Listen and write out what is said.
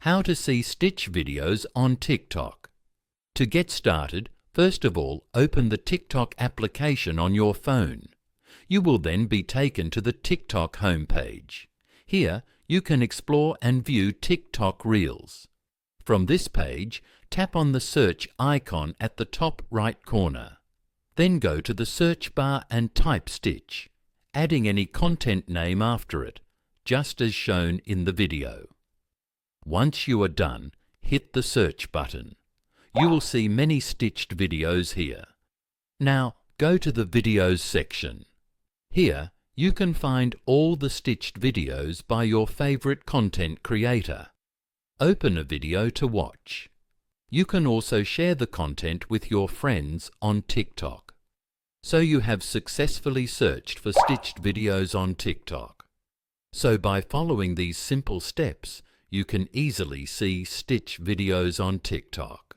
How to see stitch videos on TikTok. To get started, first of all, open the TikTok application on your phone. You will then be taken to the TikTok homepage. Here, you can explore and view TikTok Reels. From this page, tap on the search icon at the top right corner. Then go to the search bar and type stitch, adding any content name after it, just as shown in the video. Once you are done, hit the search button. You will see many stitched videos here. Now go to the Videos section. Here you can find all the stitched videos by your favorite content creator. Open a video to watch. You can also share the content with your friends on TikTok. So you have successfully searched for stitched videos on TikTok. So by following these simple steps, you can easily see stitch videos on TikTok.